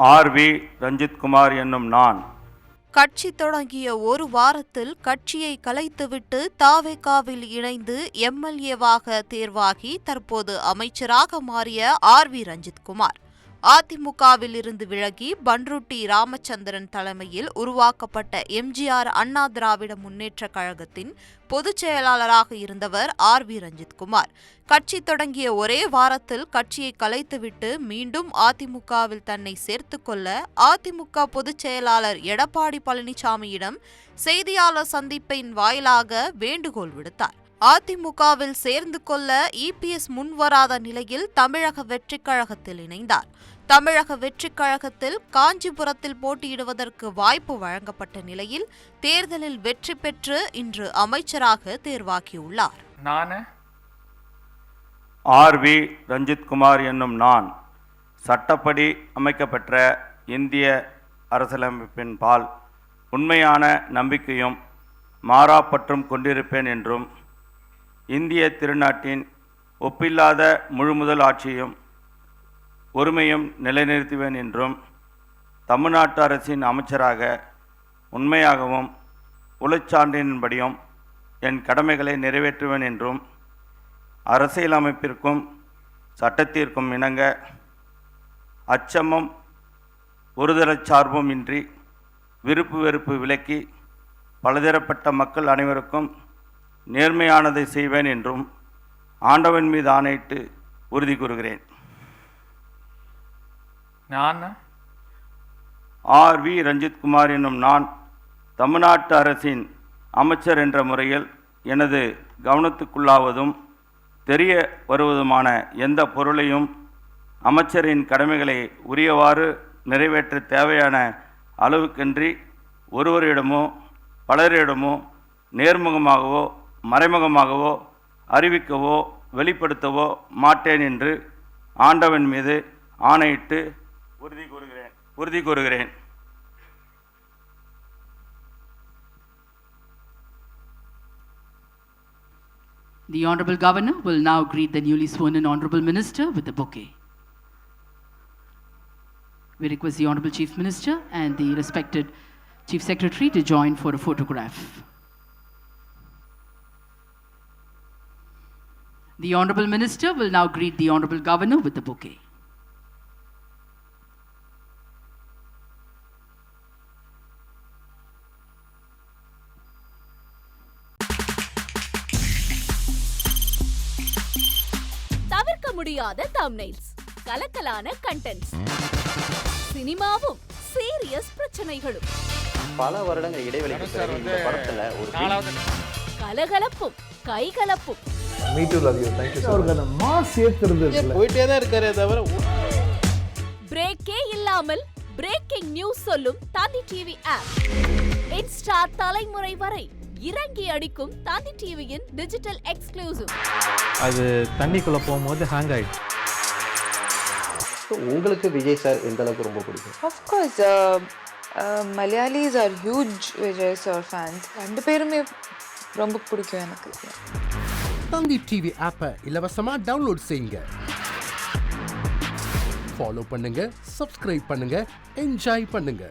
RV. Ranjithkumar என்னும் நான் கட்சி தொடங்கிய ஒரு வாரத்தில் கட்சியை கலைத்துவிட்டு தாவேகாவில் இணைந்து எம்எல்ஏவாக தேர்வாகி தற்போது அமைச்சராக மாறிய ஆர்.வி. ரஞ்சித்குமார் அதிமுகவில் இருந்து விலகி பன்ருட்டி ராமச்சந்திரன் தலைமையில் உருவாக்கப்பட்ட எம்ஜிஆர் அண்ணா திராவிட முன்னேற்ற கழகத்தின் பொதுச் செயலாளராக இருந்தவர் ஆர்.வி. ரஞ்சித்குமார் கட்சி தொடங்கிய ஒரே வாரத்தில் கட்சியை கலைத்துவிட்டு மீண்டும் அதிமுகவில் தன்னை சேர்த்துக்கொள்ள அதிமுக பொதுச் செயலாளர் எடப்பாடி பழனிசாமியிடம் செய்தியாளர் சந்திப்பின் வாயிலாக வேண்டுகோள் விடுத்தார். அதிமுகவில் சேர்ந்து கொள்ள இபிஎஸ் முன்வராத நிலையில் தமிழக வெற்றிக் கழகத்தில் இணைந்தார். தமிழக வெற்றிக் கழகத்தில் காஞ்சிபுரத்தில் போட்டியிடுவதற்கு வாய்ப்பு வழங்கப்பட்ட நிலையில் தேர்தலில் வெற்றி பெற்று இன்று அமைச்சராக தேர்வாகியுள்ளார். ஆர்.வி. ரஞ்சித்குமார் என்னும் நான் சட்டப்படி அமைக்கப்பெற்ற இந்திய அரசியலமைப்பின் பால் உண்மையான நம்பிக்கையும் மாறாப்பற்றும் கொண்டிருப்பேன் என்றும் இந்திய திருநாட்டின் ஒப்பில்லாத முழுமுதல் ஆட்சியும் ஒருமையும் நிலைநிறுத்துவேன் என்றும் தமிழ்நாட்டு அரசின் அமைச்சராக உண்மையாகவும் உளச்சான்றின்படியும் என் கடமைகளை நிறைவேற்றுவேன் என்றும் அரசியலமைப்பிற்கும் சட்டத்திற்கும் இணங்க அச்சமும் ஒருதலைச் சார்பும் இன்றி விருப்பு வெறுப்பு விலக்கி பலதரப்பட்ட மக்கள் அனைவருக்கும் நேர்மையானதை செய்வேன் என்றும் ஆண்டவன் மீது ஆணையிட்டு உறுதி கூறுகிறேன். ஆர்.வி. ரஞ்சித்குமார் என்னும் நான் தமிழ்நாட்டு அரசின் அமைச்சர் என்ற முறையில் எனது கவனத்துக்குள்ளாவதும் தெரிய வருவதுமான எந்த பொருளையும் அமைச்சரின் கடமைகளை உரியவாறு நிறைவேற்ற தேவையான அளவுக்கின்றி ஒருவரிடமோ பலரிடமோ நேர்முகமாகவோ மறைமுகமாகவோ அறிவிக்கவோ வெளிப்படுத்தவோ மாட்டேன் என்று ஆண்டவன் மீது ஆணையிட்டு உறுதி கூறுகிறேன். The Honorable Governor will now greet the newly sworn in Honorable Minister with a bouquet. We request the Honorable Chief Minister and the respected Chief Secretary to join for a photograph. The Honorable Minister will now greet the Honorable Governor with a bouquet. தவிர்க்க முடியாத thumbnails, கலக்கலான contents, சினிமாவும் serious பிரச்சனைகளும், பல வருடங்கள் இடைவெளிக்கு பிறகு இந்த படத்துல ஒரு கலகலப்பும் கைகலப்பும், Me too, love you. Thank you so much. அவர்களை மாஸ் ஏத்துறது இல்ல. போயிட்டே தான் இருக்காரே தவிர பிரேக்கே இல்லாமல் பிரேக்கிங் நியூஸ் சொல்லும் தந்தி டிவி ஆப். இன்ஸ்டா தலைமுறை வரை இறங்கி அடிக்கும் தந்தி டிவியின் டிஜிட்டல் எக்ஸ்க்ளூசிவ். அது தண்ணிக்குள்ள போகும்போது ஹேங் ஆயிடுச்சு. உங்களுக்கு விஜய் சார் எந்த அளவுக்கு ரொம்ப பிடிக்கும்? Of course, Malayalis are huge Vijay sir fans. ரெண்டு பேருமே ரொம்ப பிடிக்கும் எனக்கு. தந்தி டிவி ஆப்பை இலவசமா டவுன்லோட் செய்யுங்க. ஃபாலோ பண்ணுங்க, சப்ஸ்கிரைப் பண்ணுங்க, என்ஜாய் பண்ணுங்க.